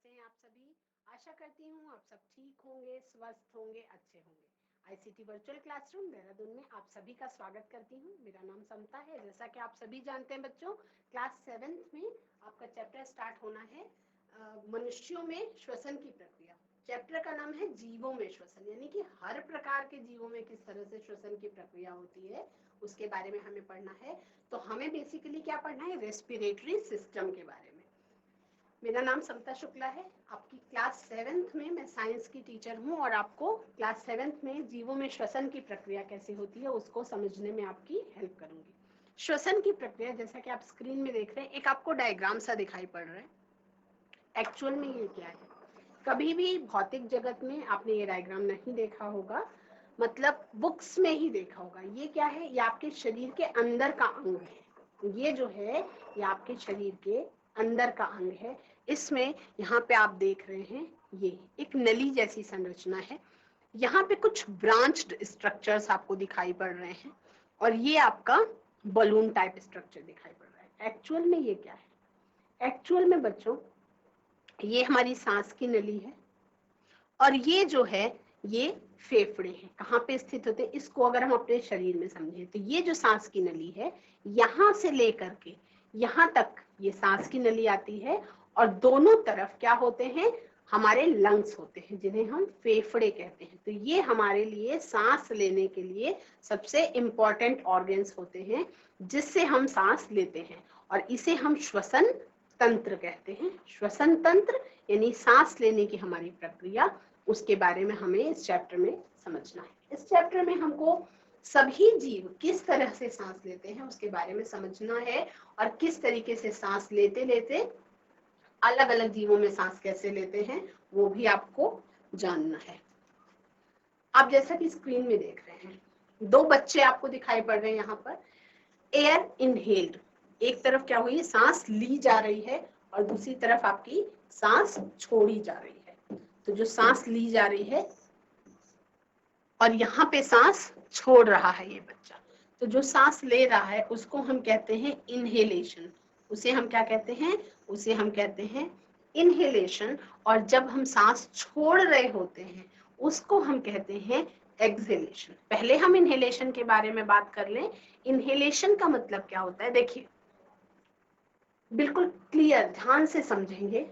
कैसे हैं आप सभी। आशा करती हूँ आप सब ठीक होंगे, स्वस्थ होंगे, अच्छे होंगे। आईसीटी वर्चुअल क्लासरूम देहरादून में आप सभी का स्वागत करती हूँ। मेरा नाम समता है। जैसा कि आप सभी जानते हैं बच्चों, क्लास 7th में आपका चैप्टर स्टार्ट होना है मनुष्यों में श्वसन की प्रक्रिया। चैप्टर का नाम है जीवों में श्वसन, यानी कि हर प्रकार के जीवों में किस तरह से श्वसन की प्रक्रिया होती है उसके बारे में हमें पढ़ना है। तो हमें बेसिकली क्या पढ़ना है, रेस्पिरेटरी सिस्टम के बारे में। मेरा नाम समता शुक्ला है। आपकी क्लास 7th में मैं साइंस की टीचर हूँ और आपको क्लास 7th में जीवों में श्वसन की प्रक्रिया कैसे होती है उसको समझने में आपकी हेल्प करूंगी। श्वसन की प्रक्रिया जैसा कि आप स्क्रीन में देख रहे हैं, एक आपको डायग्राम सा दिखाई पड़ रहा है। एक्चुअल में ये क्या है, कभी भी भौतिक जगत में आपने ये डायग्राम नहीं देखा होगा, मतलब बुक्स में ही देखा होगा। ये क्या है, ये आपके शरीर के अंदर का अंग है। ये जो है ये आपके शरीर के अंदर का अंग है। इसमें यहाँ पे आप देख रहे हैं ये एक नली जैसी संरचना है। यहाँ पे कुछ ब्रांच्ड स्ट्रक्चर्स आपको दिखाई पड़ रहे हैं और ये आपका बलून टाइप स्ट्रक्चर दिखाई पड़ रहा है। एक्चुअल में ये क्या है, एक्चुअल में बच्चों ये हमारी सांस की नली है और ये जो है ये फेफड़े हैं। कहाँ पे स्थित होते हैं, इसको अगर हम अपने शरीर में समझें तो ये जो सांस की नली है, यहाँ से लेकर के यहाँ तक ये सांस की नली आती है और दोनों तरफ क्या होते हैं, हमारे लंग्स होते हैं जिन्हें हम फेफड़े कहते हैं। तो ये हमारे लिए सांस लेने के लिए सबसे इम्पोर्टेंट ऑर्गन्स होते हैं जिससे हम सांस लेते हैं और इसे हम श्वसन तंत्र कहते हैं। श्वसन तंत्र यानी सांस लेने की हमारी प्रक्रिया, उसके बारे में हमें इस चैप्टर में समझना है। इस चैप्टर में हमको सभी जीव किस तरह से सांस लेते हैं उसके बारे में समझना है और किस तरीके से सांस लेते लेते अलग अलग जीवों में सांस कैसे लेते हैं वो भी आपको जानना है। आप जैसा कि स्क्रीन में देख रहे हैं, दो बच्चे आपको दिखाई पड़ रहे हैं यहाँ पर। एयर इनहेल्ड, एक तरफ क्या हुई, सांस ली जा रही है और दूसरी तरफ आपकी सांस छोड़ी जा रही है। तो जो सांस ली जा रही है और यहाँ पे सांस छोड़ रहा है ये बच्चा, तो जो सांस ले रहा है उसको हम कहते हैं इनहेलेशन। उसे हम क्या कहते हैं, उसे हम कहते हैं इनहेलेशन। और जब हम सांस छोड़ रहे होते हैं उसको हम कहते हैं एक्सहेलेशन। पहले हम इनहेलेशन के बारे में बात कर लें। इनहेलेशन का मतलब क्या होता है, देखिए बिल्कुल क्लियर ध्यान से समझेंगे।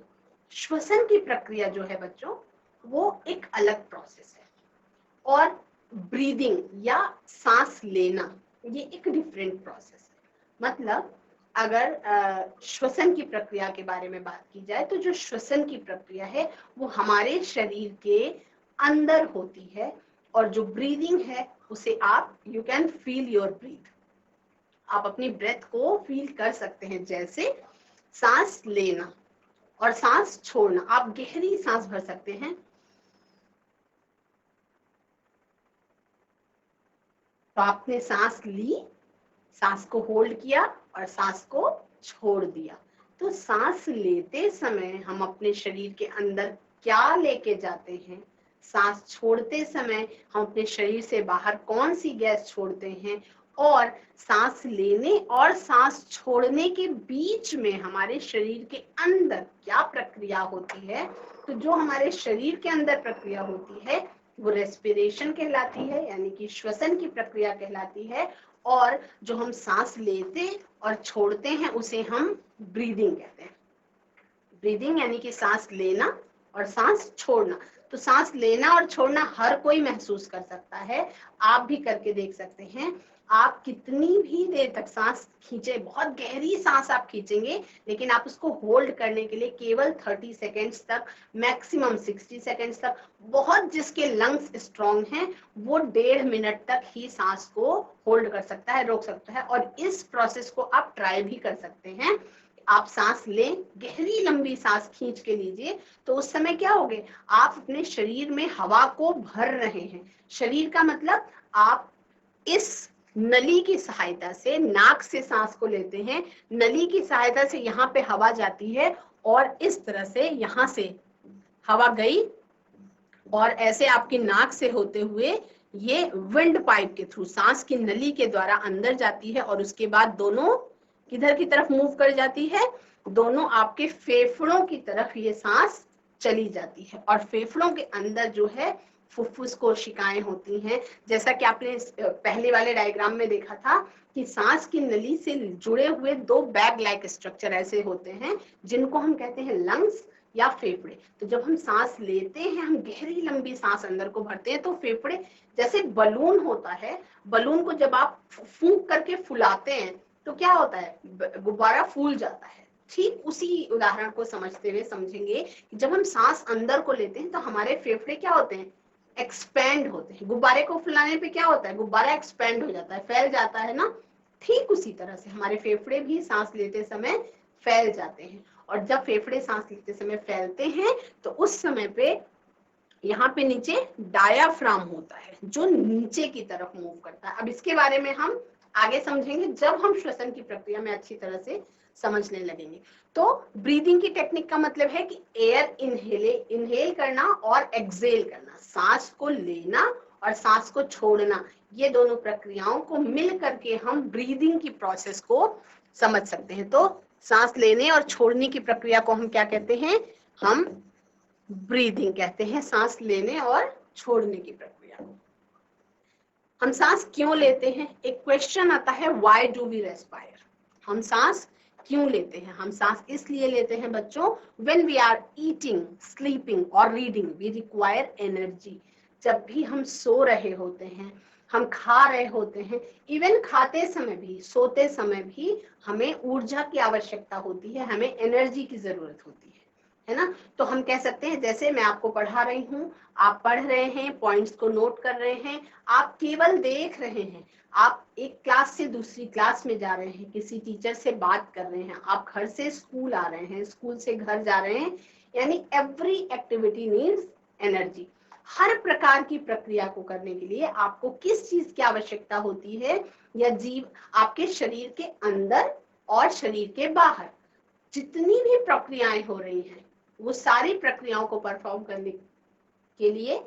श्वसन की प्रक्रिया जो है बच्चों वो एक अलग प्रोसेस है और ब्रीदिंग या सांस लेना ये एक डिफरेंट प्रोसेस है। मतलब अगर श्वसन की प्रक्रिया के बारे में बात की जाए तो जो श्वसन की प्रक्रिया है वो हमारे शरीर के अंदर होती है और जो ब्रीदिंग है उसे आप you can feel your breathe, आप अपनी ब्रेथ को फील कर सकते हैं। जैसे सांस लेना और सांस छोड़ना, आप गहरी सांस भर सकते हैं तो आपने सांस ली, सांस को होल्ड किया और सांस को छोड़ दिया। तो सांस लेते समय हम अपने शरीर के अंदर क्या लेके जाते हैं, सांस छोड़ते समय हम अपने शरीर से बाहर कौन सी गैस छोड़ते हैं और सांस लेने और सांस छोड़ने के बीच में हमारे शरीर के अंदर क्या प्रक्रिया होती है। तो जो हमारे शरीर के अंदर प्रक्रिया होती है वो रेस्पिरेशन कहलाती है, यानी कि श्वसन की प्रक्रिया कहलाती है। और जो हम सांस लेते और छोड़ते हैं उसे हम ब्रीदिंग कहते हैं। ब्रीदिंग यानी कि सांस लेना और सांस छोड़ना। तो सांस लेना और छोड़ना हर कोई महसूस कर सकता है, आप भी करके देख सकते हैं। आप कितनी भी देर तक सांस खींचे, बहुत गहरी सांस आप खींचेंगे लेकिन आप उसको होल्ड करने के लिए केवल 30 सेकेंड्स तक, मैक्सिमम 60 सेकेंड्स तक, बहुत जिसके लंग्स स्ट्रॉन्ग हैं वो 1.5 मिनट तक ही सांस को होल्ड कर सकता है, रोक सकता है। और इस प्रोसेस को आप ट्राई भी कर सकते हैं। आप सांस लें, गहरी लंबी सांस खींच के लीजिए, तो उस समय क्या होगे, आप अपने शरीर में हवा को भर रहे हैं। शरीर का मतलब आप इस नली की सहायता से, नाक से सांस को लेते हैं, नली की सहायता से यहाँ पे हवा जाती है और इस तरह से यहाँ से हवा गई और ऐसे आपकी नाक से होते हुए ये विंड पाइप के थ्रू सांस की नली के द्वारा अंदर जाती है और उसके बाद दोनों किधर की तरफ मूव कर जाती है, दोनों आपके फेफड़ों की तरफ ये सांस चली जाती है और फेफड़ों के अंदर जो है फुफ्फुस कोशिकाएं होती हैं। जैसा कि आपने पहले वाले डायग्राम में देखा था कि सांस की नली से जुड़े हुए दो बैग लाइक स्ट्रक्चर ऐसे होते हैं जिनको हम कहते हैं लंग्स या फेफड़े। तो जब हम सांस लेते हैं, हम गहरी लंबी सांस अंदर को भरते हैं, तो फेफड़े जैसे बलून होता है, बलून को जब आप फूंक करके फुलाते हैं तो क्या होता है, गुब्बारा फूल जाता है। ठीक उसी उदाहरण को समझते हुए समझेंगे कि जब हम सांस अंदर को लेते हैं तो हमारे फेफड़े क्या होते हैं, एक्सपेंड होते हैं। गुब्बारे को फुलाने पे क्या होता है, गुब्बारा एक्सपेंड हो जाता है, फैल जाता है ना। ठीक उसी तरह से हमारे फेफड़े भी सांस लेते समय फैल जाते हैं। और जब फेफड़े सांस लेते समय फैलते हैं तो उस समय पे यहाँ पे नीचे डायाफ्राम होता है जो नीचे की तरफ मूव करता है। अब इसके बारे में हम आगे समझेंगे जब हम श्वसन की प्रक्रिया में अच्छी तरह से समझने लगेंगे। तो ब्रीदिंग की टेक्निक का मतलब है कि एयर इनहेल करना और एक्सहेल करना, सांस को लेना और सांस को छोड़ना, ये दोनों प्रक्रियाओं को मिल करके हम ब्रीदिंग की प्रोसेस को समझ सकते हैं। तो सांस लेने और छोड़ने की प्रक्रिया को हम क्या कहते हैं, हम ब्रीदिंग कहते हैं, सांस लेने और छोड़ने की प्रक्रिया। हम सांस क्यों लेते हैं, एक क्वेश्चन आता है, व्हाई डू वी रेस्पायर, हम सांस क्यों लेते हैं। हम सांस इसलिए लेते हैं बच्चों, when we are eating, sleeping और रीडिंग वी रिक्वायर एनर्जी। जब भी हम सो रहे होते हैं, हम खा रहे होते हैं, इवन खाते समय भी, सोते समय भी हमें ऊर्जा की आवश्यकता होती है, हमें एनर्जी की जरूरत होती है ना। तो हम कह सकते हैं, जैसे मैं आपको पढ़ा रही हूँ, आप पढ़ रहे हैं, पॉइंट्स को नोट कर रहे हैं, आप केवल देख रहे हैं, आप एक क्लास से दूसरी क्लास में जा रहे हैं, किसी टीचर से बात कर रहे हैं, आप घर से स्कूल आ रहे हैं, स्कूल से घर जा रहे हैं, यानी एवरी एक्टिविटी नीड्स एनर्जी। हर प्रकार की प्रक्रिया को करने के लिए आपको किस चीज की आवश्यकता होती है, या जीव आपके शरीर के अंदर और शरीर के बाहर जितनी भी प्रक्रियाएं हो रही हैं, वो सारी प्रक्रियाओं को परफॉर्म करने के लिए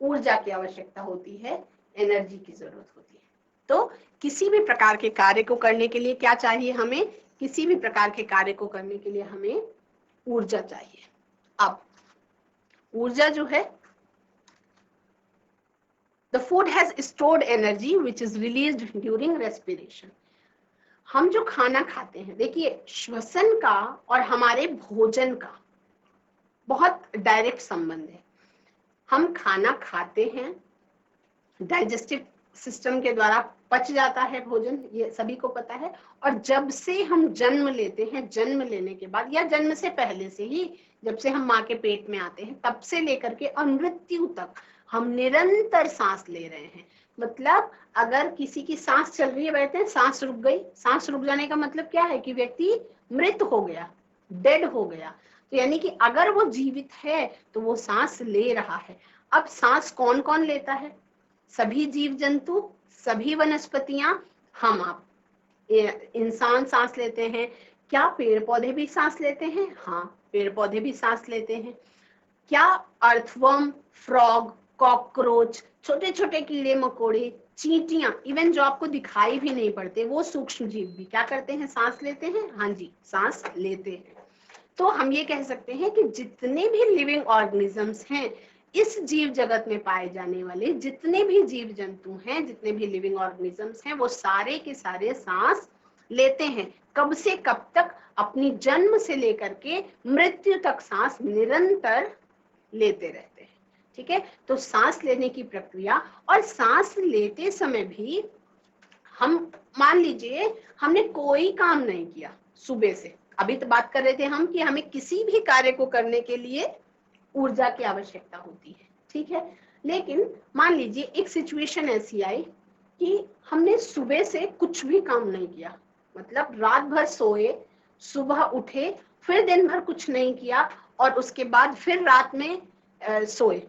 ऊर्जा की आवश्यकता होती है, एनर्जी की जरूरत होती है। तो किसी भी प्रकार के कार्य को करने के लिए क्या चाहिए हमें, किसी भी प्रकार के कार्य को करने के लिए हमें ऊर्जा चाहिए। अब ऊर्जा जो है, the food has stored energy which is released during respiration। हम जो खाना खाते हैं, देखिए श्वसन का और हमारे भोजन का बहुत डायरेक्ट संबंध है। हम खाना खाते हैं, डाइजेस्टिव सिस्टम के द्वारा पच जाता है भोजन, ये सभी को पता है। और जब से हम जन्म लेते हैं, जन्म लेने के बाद या जन्म से पहले से ही, जब से हम माँ के पेट में आते हैं, तब से लेकर के और मृत्यु तक हम निरंतर सांस ले रहे हैं। मतलब अगर किसी की सांस चल रही है, बैठते हैं, सांस रुक गई, सांस रुक जाने का मतलब क्या है कि व्यक्ति मृत हो गया, डेड हो गया। तो यानी कि अगर वो जीवित है तो वो सांस ले रहा है। अब सांस कौन कौन लेता है, सभी जीव जंतु, सभी वनस्पतियां, हम आप इंसान सांस लेते हैं। क्या पेड़ पौधे भी सांस लेते हैं, हाँ पेड़ पौधे भी सांस लेते हैं। क्या अर्थवर्म, फ्रॉग, कॉकरोच, छोटे छोटे कीड़े मकोड़े, चींटियां, इवन जो आपको दिखाई भी नहीं पड़ते, वो सूक्ष्म जीव भी क्या करते हैं, सांस लेते हैं, हाँ जी सांस लेते हैं। तो हम ये कह सकते हैं कि जितने भी लिविंग ऑर्गेनिजम्स हैं, इस जीव जगत में पाए जाने वाले जितने भी जीव जंतु हैं, जितने भी लिविंग ऑर्गेनिजम्स हैं, वो सारे के सारे सांस लेते हैं। कब से कब तक, अपनी जन्म से लेकर के मृत्यु तक सांस निरंतर लेते रहते हैं। ठीक है, तो सांस लेने की प्रक्रिया, और सांस लेते समय भी हम मान लीजिए हमने कोई काम नहीं किया सुबह से, अभी तो बात कर रहे थे हम कि हमें किसी भी कार्य को करने के लिए ऊर्जा की आवश्यकता होती है, ठीक है। लेकिन मान लीजिए एक सिचुएशन ऐसी आई कि हमने सुबह से कुछ भी काम नहीं किया, मतलब रात भर सोए, सुबह उठे, फिर दिन भर कुछ नहीं किया, और उसके बाद फिर रात में सोए।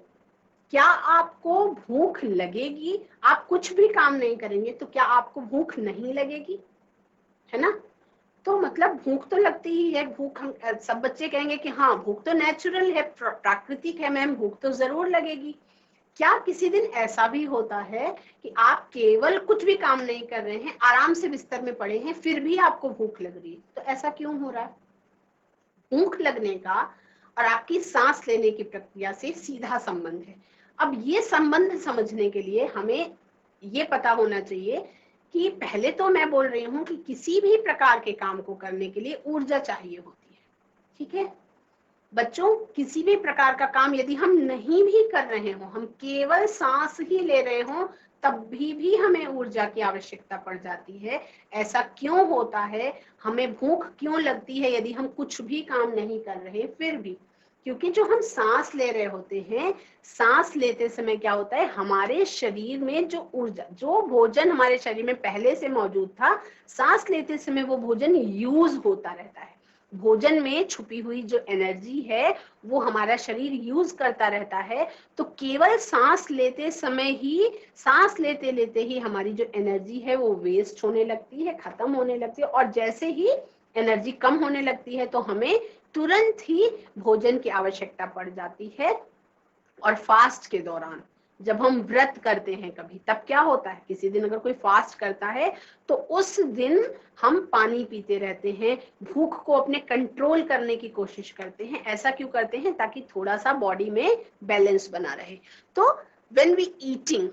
क्या आपको भूख लगेगी? आप कुछ भी काम नहीं करेंगे तो क्या आपको भूख नहीं लगेगी, है ना। तो मतलब भूख तो लगती ही है। भूख हम सब बच्चे कहेंगे कि हाँ भूख तो नेचुरल है, प्राकृतिक है मैम, भूख तो जरूर लगेगी। क्या किसी दिन ऐसा भी होता है कि आप केवल कुछ भी काम नहीं कर रहे हैं, आराम से बिस्तर में पड़े हैं, फिर भी आपको भूख लग रही है? तो ऐसा क्यों हो रहा है? भूख लगने का और आपकी सांस लेने की प्रक्रिया से सीधा संबंध है। अब ये संबंध समझने के लिए हमें ये पता होना चाहिए कि पहले तो मैं बोल रही हूँ कि किसी भी प्रकार के काम को करने के लिए ऊर्जा चाहिए होती है, ठीक है बच्चों। किसी भी प्रकार का काम यदि हम नहीं भी कर रहे हो, हम केवल सांस ही ले रहे हो, तब भी हमें ऊर्जा की आवश्यकता पड़ जाती है। ऐसा क्यों होता है, हमें भूख क्यों लगती है यदि हम कुछ भी काम नहीं कर रहे फिर भी? क्योंकि जो हम सांस ले रहे होते हैं, सांस लेते समय क्या होता है, हमारे शरीर में जो ऊर्जा, जो भोजन हमारे शरीर में पहले से मौजूद था, सांस लेते समय वो भोजन यूज होता रहता है। भोजन में छुपी हुई जो एनर्जी है वो हमारा शरीर यूज करता रहता है। तो केवल सांस लेते समय ही, सांस लेते लेते ही हमारी जो एनर्जी है वो वेस्ट होने लगती है, खत्म होने लगती है। और जैसे ही एनर्जी कम होने लगती है तो हमें तुरंत ही भोजन की आवश्यकता पड़ जाती है। और फास्ट के दौरान जब हम व्रत करते हैं कभी, तब क्या होता है, किसी दिन अगर कोई फास्ट करता है तो उस दिन हम पानी पीते रहते हैं, भूख को अपने कंट्रोल करने की कोशिश करते हैं। ऐसा क्यों करते हैं? ताकि थोड़ा सा बॉडी में बैलेंस बना रहे। तो व्हेन वी ईटिंग,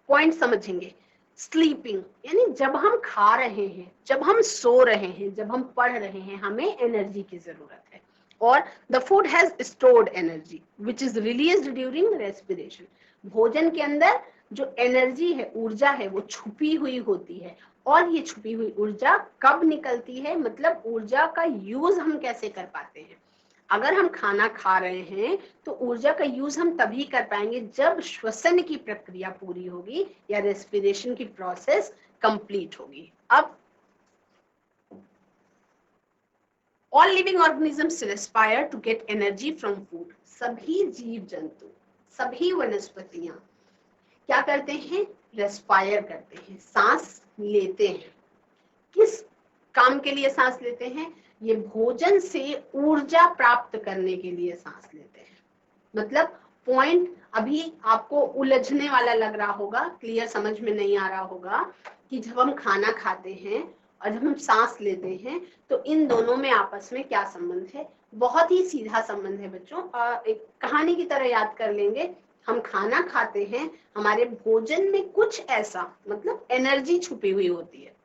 पॉइंट समझेंगे, स्लीपिंग यानी जब हम खा रहे हैं, जब हम सो रहे हैं, जब हम पढ़ रहे हैं, हमें एनर्जी की जरूरत है। और the food has stored energy which is released during respiration. भोजन के अंदर जो एनर्जी है, ऊर्जा है, वो छुपी हुई होती है। और ये छुपी हुई ऊर्जा कब निकलती है, मतलब ऊर्जा का यूज हम कैसे कर पाते हैं? अगर हम खाना खा रहे हैं तो ऊर्जा का यूज हम तभी कर पाएंगे जब श्वसन की प्रक्रिया पूरी होगी या रेस्पिरेशन की प्रोसेस कंप्लीट होगी। अब all living organisms respire to get energy from food. सभी जीव जंतु, सभी वनस्पतियां क्या करते हैं? रेस्पायर करते हैं, सांस लेते हैं। किस काम के लिए सांस लेते हैं? ये भोजन से ऊर्जा प्राप्त करने के लिए सांस लेते हैं। मतलब पॉइंट अभी आपको उलझने वाला लग रहा होगा, क्लियर समझ में नहीं आ रहा होगा कि जब हम खाना खाते हैं और जब हम सांस लेते हैं तो इन दोनों में आपस में क्या संबंध है? बहुत ही सीधा संबंध है बच्चों। एक कहानी की तरह याद कर लेंगे। हम खाना खाते हैं, हमारे भोजन में कुछ ऐसा, मतलब एनर्जी छुपी हुई होती है।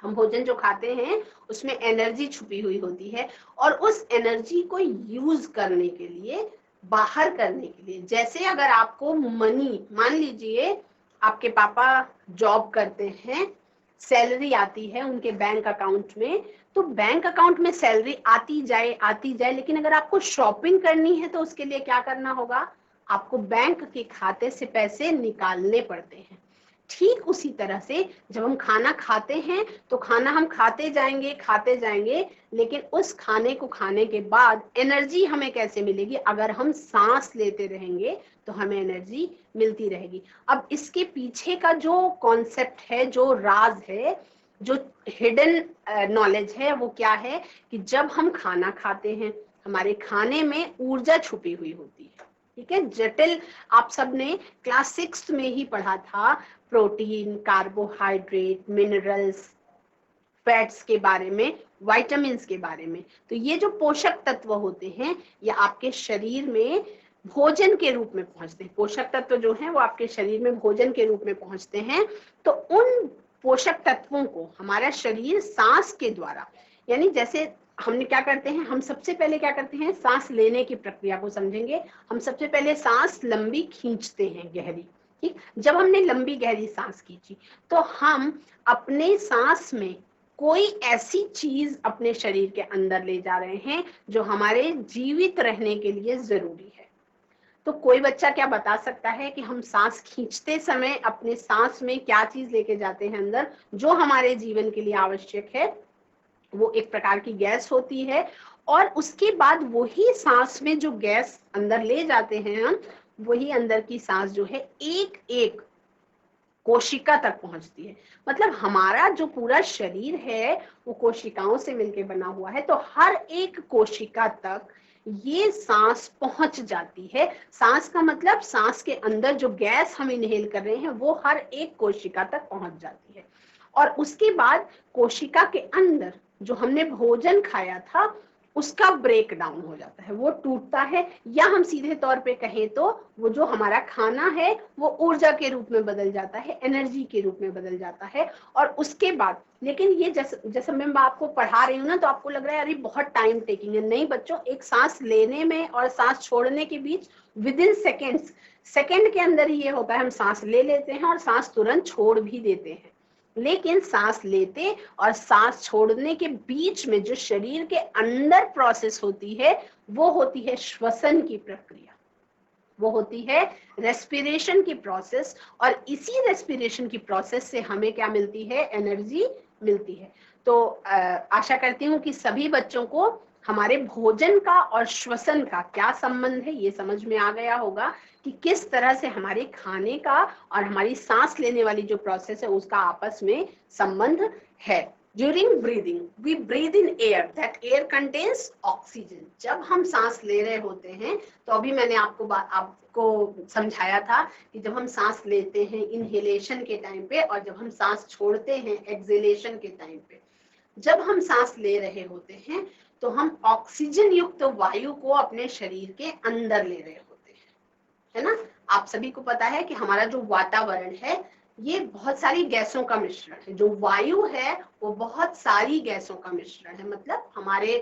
हम भोजन जो खाते हैं उसमें एनर्जी छुपी हुई होती है और उस एनर्जी को यूज करने के लिए, बाहर करने के लिए, जैसे अगर आपको मनी, मान लीजिए आपके पापा जॉब करते हैं, सैलरी आती है उनके बैंक अकाउंट में, तो बैंक अकाउंट में सैलरी आती जाए, लेकिन अगर आपको शॉपिंग करनी है तो उसके लिए क्या करना होगा? आपको बैंक के खाते से पैसे निकालने पड़ते हैं। ठीक उसी तरह से जब हम खाना खाते हैं तो खाना हम खाते जाएंगे, लेकिन उस खाने को खाने के बाद एनर्जी हमें कैसे मिलेगी? अगर हम सांस लेते रहेंगे तो हमें एनर्जी मिलती रहेगी। अब इसके पीछे का जो कॉन्सेप्ट है, जो राज है, जो हिडन नॉलेज है, वो क्या है कि जब हम खाना खाते हैं हमारे खाने में ऊर्जा छुपी हुई होती है। ठीक है, जटिल आप सबने क्लास 6 में ही पढ़ा था, प्रोटीन, कार्बोहाइड्रेट, मिनरल्स, फैट्स के बारे में, विटामिन्स के बारे में। तो ये जो पोषक तत्व होते हैं ये आपके शरीर में भोजन के रूप में पहुंचते हैं। पोषक तत्व जो हैं वो आपके शरीर में भोजन के रूप में पहुंचते हैं। तो उन पोषक तत्वों को हमारा शरीर सांस के द्वारा, यानी जैसे हमने क्या करते हैं, हम सबसे पहले क्या करते हैं, सांस लेने की प्रक्रिया को समझेंगे। हम सबसे पहले सांस लंबी खींचते हैं, गहरी। ठीक, जब हमने लंबी गहरी सांस खींची तो हम अपने सांस में कोई ऐसी चीज अपने शरीर के अंदर ले जा रहे हैं जो हमारे जीवित रहने के लिए जरूरी है। तो कोई बच्चा क्या बता सकता है कि हम सांस खींचते समय अपने सांस में क्या चीज लेके जाते हैं अंदर, जो हमारे जीवन के लिए आवश्यक है? वो एक प्रकार की गैस होती है। और उसके बाद वही सांस में जो गैस अंदर ले जाते हैं हम, वही अंदर की सांस जो है एक एक कोशिका तक पहुंचती है। मतलब हमारा जो पूरा शरीर है वो कोशिकाओं से मिलकर बना हुआ है, तो हर एक कोशिका तक ये सांस पहुंच जाती है। सांस का मतलब सांस के अंदर जो गैस हम इनहेल कर रहे हैं वो हर एक कोशिका तक पहुंच जाती है। और उसके बाद कोशिका के अंदर जो हमने भोजन खाया था उसका ब्रेक डाउन हो जाता है, वो टूटता है, या हम सीधे तौर पे कहें तो वो जो हमारा खाना है वो ऊर्जा के रूप में बदल जाता है, एनर्जी के रूप में बदल जाता है। और उसके बाद, लेकिन ये जैसे मैं आपको पढ़ा रही हूँ ना, तो आपको लग रहा है अरे बहुत टाइम टेकिंग है। नहीं बच्चों, एक सांस लेने में और सांस छोड़ने के बीच विद इन सेकेंड के अंदर ही ये होता है। हम सांस ले लेते हैं और सांस तुरंत छोड़ भी देते हैं, लेकिन सांस लेते और सांस छोड़ने के बीच में जो शरीर के अंदर प्रोसेस होती है वो होती है श्वसन की प्रक्रिया, वो होती है रेस्पिरेशन की प्रोसेस। और इसी रेस्पिरेशन की प्रोसेस से हमें क्या मिलती है? एनर्जी मिलती है। तो आशा करती हूँ कि सभी बच्चों को हमारे भोजन का और श्वसन का क्या संबंध है ये समझ में आ गया होगा कि किस तरह से हमारे खाने का और हमारी सांस लेने वाली जो प्रोसेस है उसका आपस में संबंध है। During breathing, we breathe in air. That air contains oxygen. जब हम सांस ले रहे होते हैं, तो अभी मैंने आपको समझाया था कि जब हम सांस लेते हैं इनहेलेशन के टाइम पे और जब हम सांस छोड़ते हैं एक्सहेलेशन के टाइम पे, जब हम सांस ले रहे होते हैं तो हम ऑक्सीजन युक्त वायु को अपने शरीर के अंदर ले रहे होते हैं, है ना। आप सभी को पता है कि हमारा जो वातावरण है ये बहुत सारी गैसों का मिश्रण है। जो वायु है वो बहुत सारी गैसों का मिश्रण है। मतलब हमारे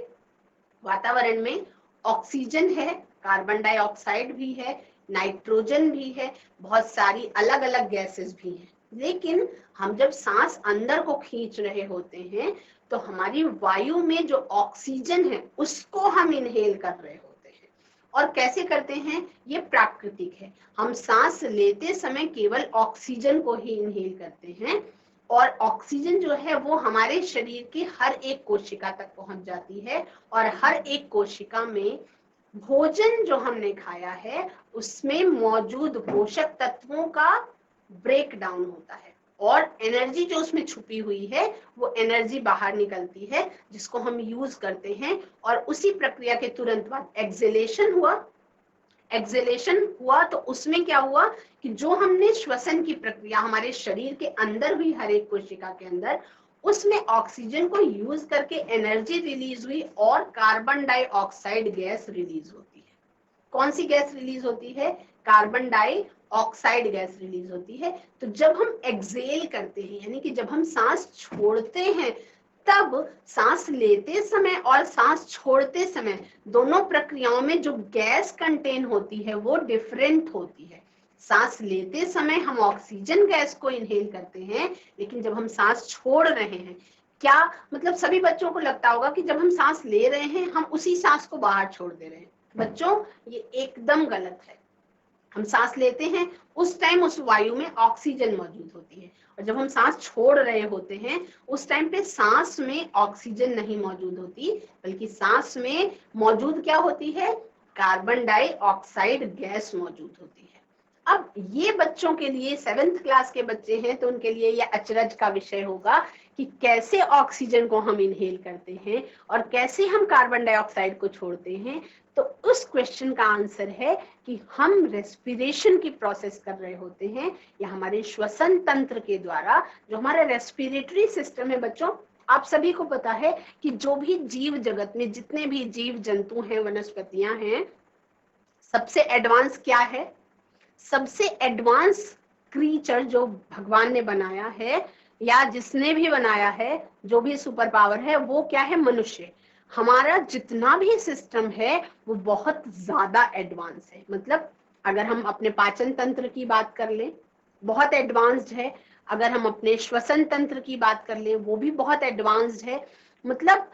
वातावरण में ऑक्सीजन है, कार्बन डाइऑक्साइड भी है, नाइट्रोजन भी है, बहुत सारी अलग अलग गैसेस भी हैं। लेकिन हम जब सांस अंदर को खींच रहे होते हैं तो हमारी वायु में जो ऑक्सीजन है उसको हम इनहेल कर रहे होते हैं। और कैसे करते हैं? ये प्राकृतिक है। हम सांस लेते समय केवल ऑक्सीजन को ही इनहेल करते हैं और ऑक्सीजन जो है वो हमारे शरीर की हर एक कोशिका तक पहुंच जाती है और हर एक कोशिका में भोजन जो हमने खाया है उसमें मौजूद पोषक तत्वों का ब्रेक डाउन होता है और एनर्जी जो उसमें छुपी हुई है वो एनर्जी बाहर निकलती है जिसको हम यूज करते हैं। और उसी प्रक्रिया के तुरंत बाद एक्सहेलेशन हुआ तो उसमें क्या हुआ कि जो हमने श्वसन की प्रक्रिया हमारे शरीर के अंदर हुई हर एक कोशिका के अंदर, उसमें ऑक्सीजन को यूज करके एनर्जी रिलीज हुई और कार्बन डाइऑक्साइड गैस रिलीज होती है। कौन सी गैस रिलीज होती है? कार्बन डाइऑक्साइड गैस रिलीज होती है। तो जब हम एक्सहेल करते हैं यानी कि जब हम सांस छोड़ते हैं, तब सांस लेते समय और सांस छोड़ते समय दोनों प्रक्रियाओं में जो गैस कंटेन होती है वो डिफरेंट होती है। सांस लेते समय हम ऑक्सीजन गैस को इनहेल करते हैं, लेकिन जब हम सांस छोड़ रहे हैं, क्या मतलब सभी बच्चों को लगता होगा कि जब हम सांस ले रहे हैं हम उसी सांस को बाहर छोड़ दे रहे हैं। बच्चों, ये एकदम गलत है। हम सांस लेते हैं उस टाइम उस वायु में ऑक्सीजन मौजूद होती है और जब हम सांस छोड़ रहे होते हैं उस टाइम पे सांस में ऑक्सीजन नहीं मौजूद होती, बल्कि सांस में मौजूद क्या होती है? कार्बन डाइऑक्साइड गैस मौजूद होती है। अब ये बच्चों के लिए 7th क्लास के बच्चे हैं तो उनके लिए यह अचरज का विषय होगा कि कैसे ऑक्सीजन को हम इनहेल करते हैं और कैसे हम कार्बन डाइऑक्साइड को छोड़ते हैं। तो उस क्वेश्चन का आंसर है कि हम रेस्पिरेशन की प्रोसेस कर रहे होते हैं या हमारे श्वसन तंत्र के द्वारा जो हमारा रेस्पिरेटरी सिस्टम है। बच्चों, आप सभी को पता है कि जो भी जीव जगत में जितने भी जीव जंतु हैं, वनस्पतियां हैं, सबसे एडवांस क्या है? सबसे एडवांस क्रीचर जो भगवान ने बनाया है या जिसने भी बनाया है, जो भी सुपर पावर है, वो क्या है? मनुष्य। हमारा जितना भी सिस्टम है वो बहुत ज्यादा एडवांस है। मतलब अगर हम अपने पाचन तंत्र की बात कर लें, बहुत एडवांस्ड है। अगर हम अपने श्वसन तंत्र की बात कर लें, वो भी बहुत एडवांस्ड है। मतलब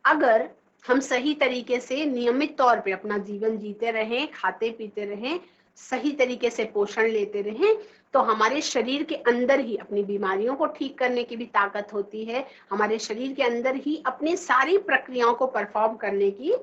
अगर हम सही तरीके से नियमित तौर पे अपना जीवन जीते रहें, खाते पीते रहें, सही तरीके से पोषण लेते रहें, तो हमारे शरीर के अंदर ही अपनी बीमारियों को ठीक करने की भी ताकत होती है। हमारे शरीर के अंदर ही अपनी सारी प्रक्रियाओं को परफॉर्म करने की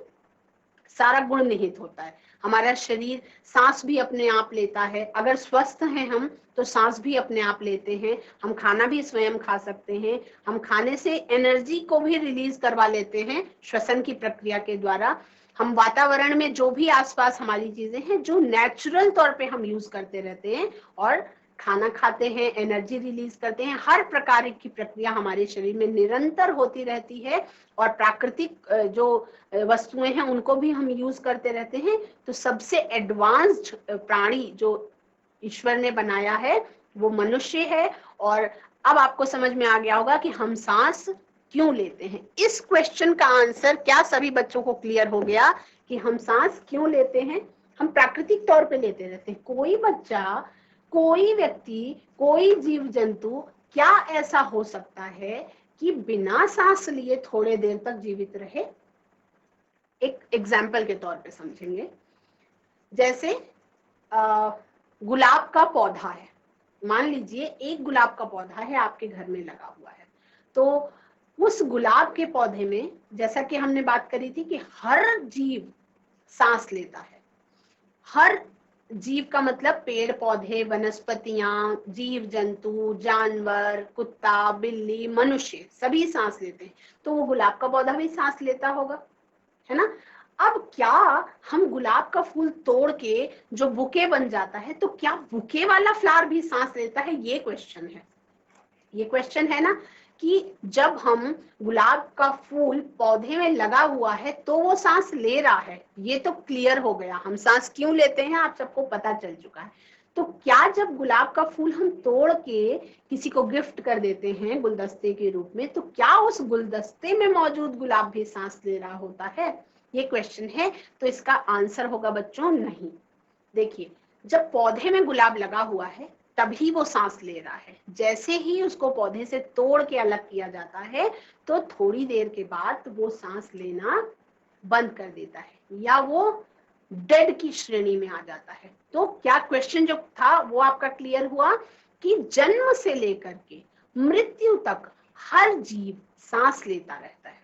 सारा गुण निहित होता है। हमारा शरीर सांस भी अपने आप लेता है। अगर स्वस्थ हैं हम तो सांस भी अपने आप लेते हैं। हम खाना भी स्वयं खा सकते हैं। हम खाने से एनर्जी को भी रिलीज करवा लेते हैं श्वसन की प्रक्रिया के द्वारा। हम वातावरण में जो भी आसपास हमारी चीजें हैं जो नेचुरल तौर पे हम यूज करते रहते हैं और खाना खाते हैं, एनर्जी रिलीज करते हैं, हर प्रकार की प्रक्रिया हमारे शरीर में निरंतर होती रहती है और प्राकृतिक जो वस्तुएं हैं उनको भी हम यूज करते रहते हैं। तो सबसे एडवांस्ड प्राणी जो ईश्वर ने बनाया है वो मनुष्य है। और अब आपको समझ में आ गया होगा कि हम सांस क्यों लेते हैं। इस क्वेश्चन का आंसर क्या सभी बच्चों को क्लियर हो गया कि हम सांस क्यों लेते हैं? हम प्राकृतिक तौर पे लेते रहते हैं। कोई बच्चा, कोई व्यक्ति, कोई जीव जंतु क्या ऐसा हो सकता है कि बिना सांस लिए थोड़े देर तक जीवित रहे? एक एग्जाम्पल के तौर पे समझेंगे। जैसे गुलाब का पौधा है, मान लीजिए एक गुलाब का पौधा है आपके घर में लगा हुआ है। तो उस गुलाब के पौधे में, जैसा कि हमने बात करी थी कि हर जीव सांस लेता है। हर जीव का मतलब पेड़ पौधे, वनस्पतियां, जीव जंतु, जानवर, कुत्ता, बिल्ली, मनुष्य सभी सांस लेते हैं। तो वो गुलाब का पौधा भी सांस लेता होगा, है ना? अब क्या हम गुलाब का फूल तोड़ के जो बुके बन जाता है, तो क्या बुके वाला फ्लावर भी सांस लेता है? ये क्वेश्चन है। ये क्वेश्चन है ना कि जब हम गुलाब का फूल पौधे में लगा हुआ है तो वो सांस ले रहा है। ये तो क्लियर हो गया, हम सांस क्यों लेते हैं आप सबको पता चल चुका है। तो क्या जब गुलाब का फूल हम तोड़ के किसी को गिफ्ट कर देते हैं गुलदस्ते के रूप में, तो क्या उस गुलदस्ते में मौजूद गुलाब भी सांस ले रहा होता है? ये क्वेश्चन है। तो इसका आंसर होगा बच्चों नहीं। देखिए, जब पौधे में गुलाब लगा हुआ है तभी वो सांस ले रहा है। जैसे ही उसको पौधे से तोड़ के अलग किया जाता है तो थोड़ी देर के बाद वो सांस लेना बंद कर देता है या वो डेड की श्रेणी में आ जाता है। तो क्या क्वेश्चन जो था वो आपका क्लियर हुआ कि जन्म से लेकर के मृत्यु तक हर जीव सांस लेता रहता है।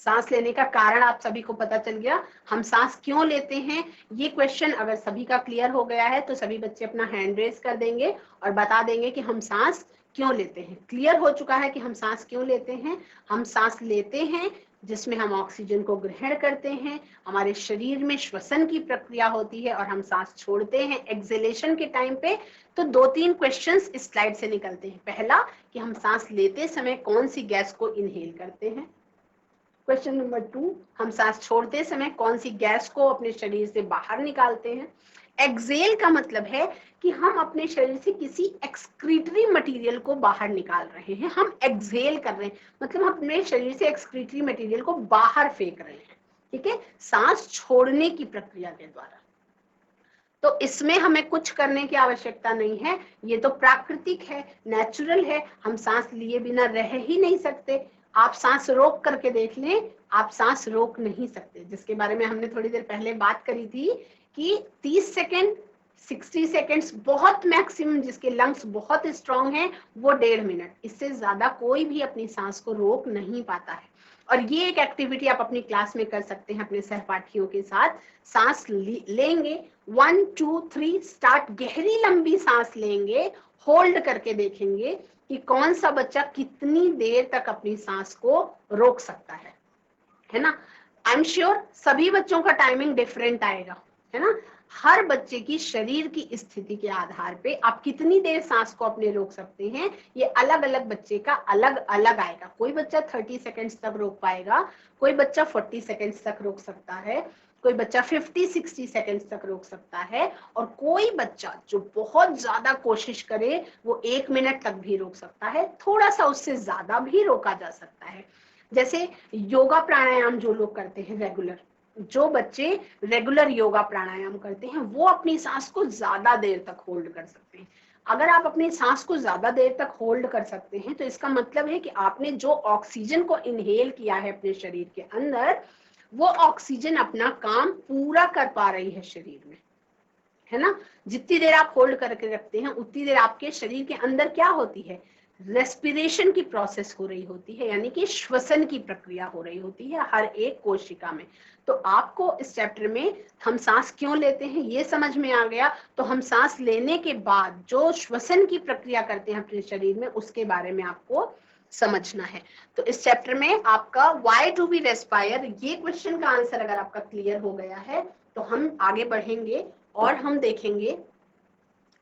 सांस लेने का कारण आप सभी को पता चल गया। हम सांस क्यों लेते हैं ये क्वेश्चन अगर सभी का क्लियर हो गया है तो सभी बच्चे अपना हैंड रेज कर देंगे और बता देंगे कि हम सांस क्यों लेते हैं। क्लियर हो चुका है कि हम सांस क्यों लेते हैं। हम सांस लेते हैं जिसमें हम ऑक्सीजन को ग्रहण करते हैं, हमारे शरीर में श्वसन की प्रक्रिया होती है और हम सांस छोड़ते हैं एक्सहेलेशन के टाइम पे। तो 2-3 क्वेश्चंस इस स्लाइड से निकलते हैं। पहला कि हम सांस लेते समय कौन सी गैस को इनहेल करते हैं। क्वेश्चन नंबर 2, हम सांस छोड़ते समय कौन सी गैस को अपने शरीर से बाहर निकालते हैं। एक्सेल का मतलब है कि हम अपने शरीर से किसी एक्सक्रीटरी मटेरियल को बाहर निकाल रहे हैं। हम एक्सेल कर रहे हैं मतलब हम अपने शरीर से एक्सक्रीटरी मटेरियल को बाहर फेंक रहे हैं, ठीक है, सांस छोड़ने की प्रक्रिया के द्वारा। तो इसमें हमें कुछ करने की आवश्यकता नहीं है, ये तो प्राकृतिक है, नेचुरल है। हम सांस लिए बिना रह ही नहीं सकते। आप सांस रोक करके देख लें, आप सांस रोक नहीं सकते, जिसके बारे में हमने थोड़ी देर पहले बात करी थी कि 30 सेकेंड 60 सेकेंड्स बहुत मैक्सिमम, जिसके लंग्स बहुत स्ट्रांग हैं वो 1.5 मिनट, इससे ज्यादा कोई भी अपनी सांस को रोक नहीं पाता है। और ये एक एक्टिविटी आप अपनी क्लास में कर सकते हैं अपने सहपाठियों के साथ। सांस लेंगे 1 2 3 स्टार्ट, गहरी लंबी सांस लेंगे, होल्ड करके देखेंगे कि कौन सा बच्चा कितनी देर तक अपनी सांस को रोक सकता है ना। आई एम श्योर सभी बच्चों का टाइमिंग डिफरेंट आएगा, है ना। हर बच्चे की शरीर की स्थिति के आधार पे आप कितनी देर सांस को अपने रोक सकते हैं ये अलग अलग बच्चे का अलग अलग आएगा। कोई बच्चा 30 सेकेंड्स तक रोक पाएगा, कोई बच्चा 40 सेकेंड्स तक रोक सकता है, कोई बच्चा 50-60 सेकेंड्स तक रोक सकता है, और कोई बच्चा जो बहुत ज्यादा कोशिश करे वो 1 मिनट तक भी रोक सकता है, थोड़ा सा उससे ज्यादा भी रोका जा सकता है। जैसे योगा प्राणायाम जो लोग करते हैं रेगुलर, जो बच्चे रेगुलर योगा प्राणायाम करते हैं वो अपनी सांस को ज्यादा देर तक होल्ड कर सकते हैं। अगर आप अपनी सांस को ज्यादा देर तक होल्ड कर सकते हैं तो इसका मतलब है कि आपने जो ऑक्सीजन को इनहेल किया है अपने शरीर के अंदर, वो ऑक्सीजन अपना काम पूरा कर पा रही है शरीर में, है ना। जितनी देर आप होल्ड करके रखते हैं उतनी देर आपके शरीर के अंदर क्या होती है, रेस्पिरेशन की प्रोसेस हो रही होती है, यानी कि श्वसन की प्रक्रिया हो रही होती है हर एक कोशिका में। तो आपको इस चैप्टर में हम सांस क्यों लेते हैं ये समझ में आ गया। तो हम सांस लेने के बाद जो श्वसन की प्रक्रिया करते हैं अपने शरीर में उसके बारे में आपको समझना है। तो इस चैप्टर में आपका व्हाई डू वी रेस्पायर, ये क्वेश्चन का आंसर अगर आपका क्लियर हो गया है तो हम आगे बढ़ेंगे और हम देखेंगे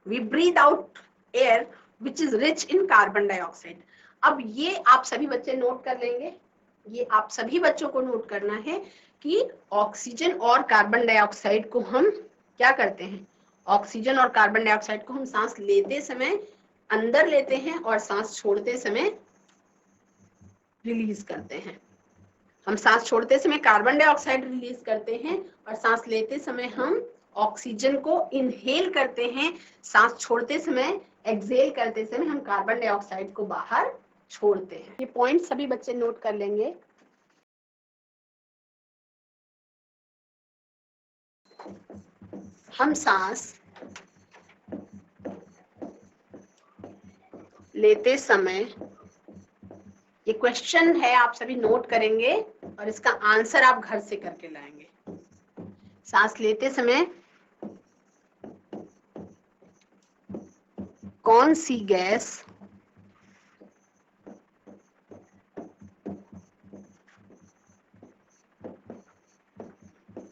we breathe out air which is rich in carbon dioxide. अब ये आप सभी बच्चे नोट कर लेंगे, ये आप सभी बच्चों को नोट करना है कि ऑक्सीजन और कार्बन डाइऑक्साइड को हम क्या करते हैं, ऑक्सीजन और कार्बन डाइऑक्साइड को हम सांस लेते समय अंदर लेते हैं और सांस छोड़ते समय रिलीज करते हैं। हम सांस छोड़ते समय कार्बन डाइऑक्साइड रिलीज करते हैं और सांस लेते समय हम ऑक्सीजन को इनहेल करते हैं, सांस छोड़ते समय एक्सहेल करते समय हम कार्बन डाइऑक्साइड को बाहर छोड़ते हैं। ये पॉइंट सभी बच्चे नोट कर लेंगे। हम सांस लेते समय, ये क्वेश्चन है, आप सभी नोट करेंगे और इसका आंसर आप घर से करके लाएंगे। सांस लेते समय कौन सी गैस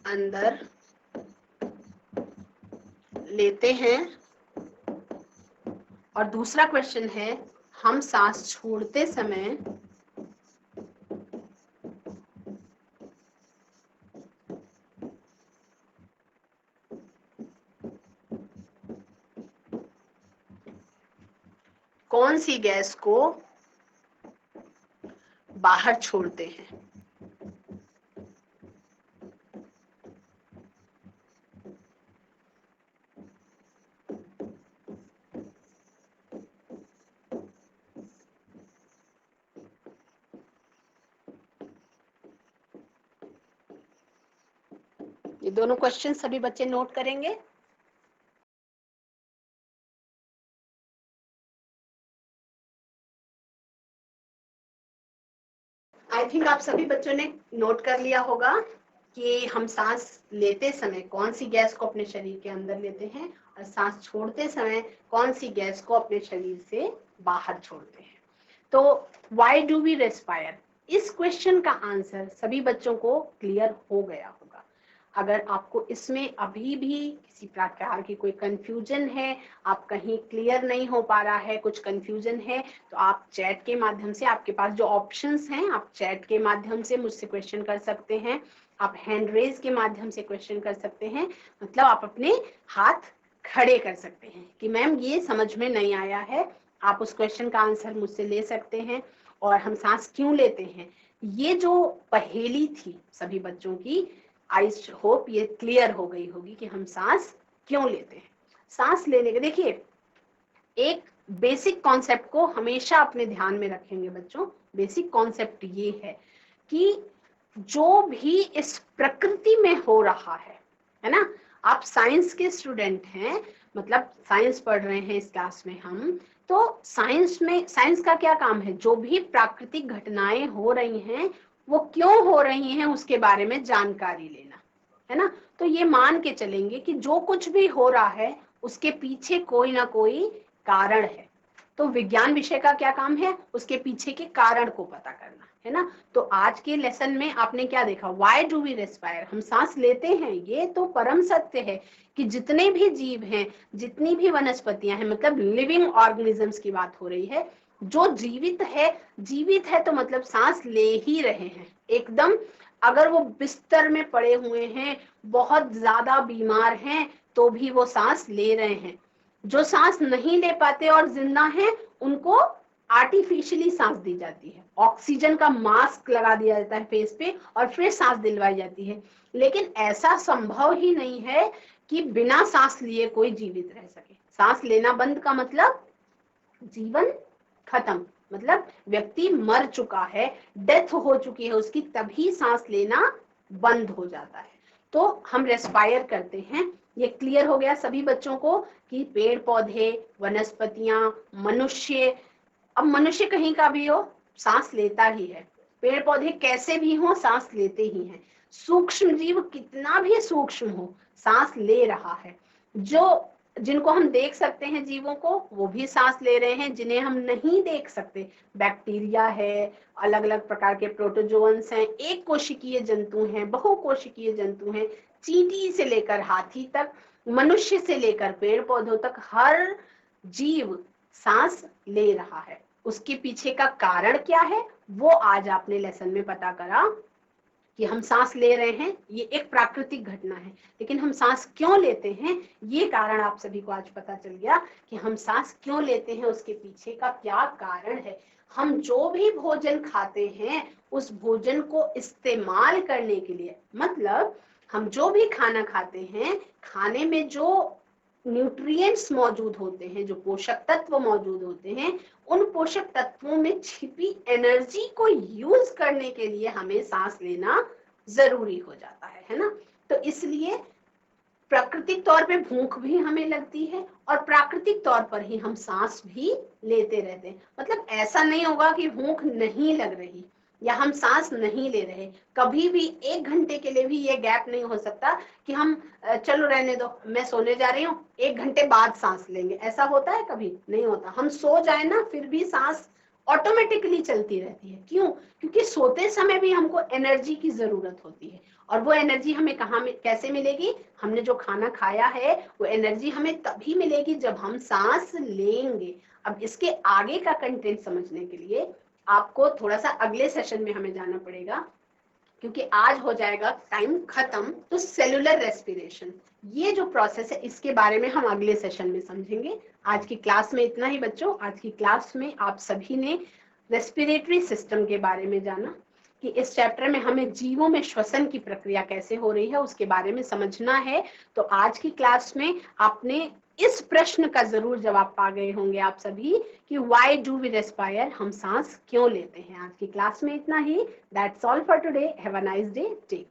अंदर लेते हैं, और दूसरा क्वेश्चन है हम सांस छोड़ते समय कौन सी गैस को बाहर छोड़ते हैं। ये दोनों क्वेश्चन सभी बच्चे नोट करेंगे। आई थिंक आप सभी बच्चों ने नोट कर लिया होगा कि हम सांस लेते समय कौन सी गैस को अपने शरीर के अंदर लेते हैं और सांस छोड़ते समय कौन सी गैस को अपने शरीर से बाहर छोड़ते हैं। तो व्हाई डू वी रेस्पायर, इस क्वेश्चन का आंसर सभी बच्चों को क्लियर हो गया होगा। अगर आपको इसमें अभी भी किसी प्रकार की कोई कंफ्यूजन है, आप कहीं क्लियर नहीं हो पा रहा है, कुछ कंफ्यूजन है, तो आप चैट के माध्यम से, आपके पास जो ऑप्शंस हैं, आप चैट के माध्यम से मुझसे क्वेश्चन कर सकते हैं, आप हैंड रेज के माध्यम से क्वेश्चन कर सकते हैं, मतलब आप अपने हाथ खड़े कर सकते हैं कि मैम ये समझ में नहीं आया है, आप उस क्वेश्चन का आंसर मुझसे ले सकते हैं। और हम सांस क्यों लेते हैं, ये जो पहेली थी सभी बच्चों की, आई होप ये क्लियर हो गई होगी कि हम सांस क्यों लेते हैं। सांस लेने के देखिए एक बेसिक कॉन्सेप्ट को हमेशा अपने ध्यान में रखेंगे बच्चों। बेसिक कॉन्सेप्ट ये है कि जो भी इस प्रकृति में हो रहा है ना, आप साइंस के स्टूडेंट हैं, मतलब साइंस पढ़ रहे हैं इस क्लास में हम, तो साइंस में, साइंस का क्या काम है, जो भी प्राकृतिक घटनाएं हो रही हैं वो क्यों हो रही हैं उसके बारे में जानकारी लेना, है ना। तो ये मान के चलेंगे कि जो कुछ भी हो रहा है उसके पीछे कोई ना कोई कारण है। तो विज्ञान विषय का क्या काम है, उसके पीछे के कारण को पता करना, है ना। तो आज के लेसन में आपने क्या देखा, व्हाई डू वी रेस्पायर, हम सांस लेते हैं, ये तो परम सत्य है कि जितने भी जीव हैं, जितनी भी वनस्पतियां हैं, मतलब लिविंग ऑर्गेनिजम्स की बात हो रही है, जो जीवित है, जीवित है तो मतलब सांस ले ही रहे हैं एकदम। अगर वो बिस्तर में पड़े हुए हैं, बहुत ज्यादा बीमार हैं, तो भी वो सांस ले रहे हैं। जो सांस नहीं ले पाते और जिंदा हैं, उनको आर्टिफिशियली सांस दी जाती है, ऑक्सीजन का मास्क लगा दिया जाता है फेस पे और फिर सांस दिलवाई जाती है। लेकिन ऐसा संभव ही नहीं है कि बिना सांस लिए कोई जीवित रह सके। सांस लेना बंद का मतलब जीवन खत्म, मतलब व्यक्ति मर चुका है, डेथ हो चुकी है उसकी, तभी सांस लेना बंद हो जाता है। तो हम रेस्पायर करते हैं। ये क्लियर हो गया सभी बच्चों को कि पेड़ पौधे, वनस्पतियां, मनुष्य, अब मनुष्य कहीं का भी हो सांस लेता ही है, पेड़ पौधे कैसे भी हो सांस लेते ही हैं, सूक्ष्म जीव कितना भी सूक्ष्म हो सांस ले रहा है। जो जिनको हम देख सकते हैं जीवों को, वो भी सांस ले रहे हैं, जिन्हें हम नहीं देख सकते, बैक्टीरिया है, अलग अलग प्रकार के प्रोटोजोअन्स हैं, एक कोशिकीय जंतु हैं, बहुकोशिकीय जंतु हैं, चींटी से लेकर हाथी तक, मनुष्य से लेकर पेड़ पौधों तक, हर जीव सांस ले रहा है, उसके पीछे का कारण क्या है वो आज आपने लेसन में पता करा कि हम सांस ले रहे हैं, ये एक प्राकृतिक घटना है, लेकिन हम सांस क्यों लेते हैं ये कारण आप सभी को आज पता चल गया कि हम सांस क्यों लेते हैं, उसके पीछे का क्या कारण है। हम जो भी भोजन खाते हैं उस भोजन को इस्तेमाल करने के लिए, मतलब हम जो भी खाना खाते हैं, खाने में जो न्यूट्रिएंट्स मौजूद होते हैं, जो पोषक तत्व मौजूद होते हैं, उन पोषक तत्वों में छिपी एनर्जी को यूज करने के लिए हमें सांस लेना जरूरी हो जाता है ना। तो इसलिए प्राकृतिक तौर पे भूख भी हमें लगती है और प्राकृतिक तौर पर ही हम सांस भी लेते रहते हैं। मतलब ऐसा नहीं होगा कि भूख नहीं लग रही या हम सांस नहीं ले रहे, कभी भी 1 घंटे के लिए भी ये गैप नहीं हो सकता कि हम चलो रहने दो मैं सोने जा रही हूँ 1 घंटे बाद सांस लेंगे, ऐसा होता है? कभी नहीं होता। हम सो जाए ना फिर भी सांस ऑटोमेटिकली चलती रहती है। क्यों? क्योंकि सोते समय भी हमको एनर्जी की जरूरत होती है और वो एनर्जी हमें कहाँ में कैसे मिलेगी? हमने जो खाना खाया है वो एनर्जी हमें तभी मिलेगी जब हम सांस लेंगे। अब इसके आगे का कंटेंट समझने के लिए आपको थोड़ा सा अगले सेशन में हमें जाना पड़ेगा, क्योंकि आज हो जाएगा टाइम खत्म। तो सेलुलर रेस्पिरेशन ये जो प्रोसेस है इसके बारे में हम अगले सेशन में समझेंगे। आज की क्लास में इतना ही बच्चों। आज की क्लास में आप सभी ने रेस्पिरेटरी सिस्टम के बारे में जाना कि इस चैप्टर में हमें जीवों में श्वसन की प्रक्रिया कैसे हो रही है उसके बारे में समझना है। तो आज की क्लास में आपने इस प्रश्न का जरूर जवाब पा गए होंगे आप सभी कि व्हाई डू वी रेस्पायर, हम सांस क्यों लेते हैं। आज की क्लास में इतना ही। That's all for today. Have a nice day. Take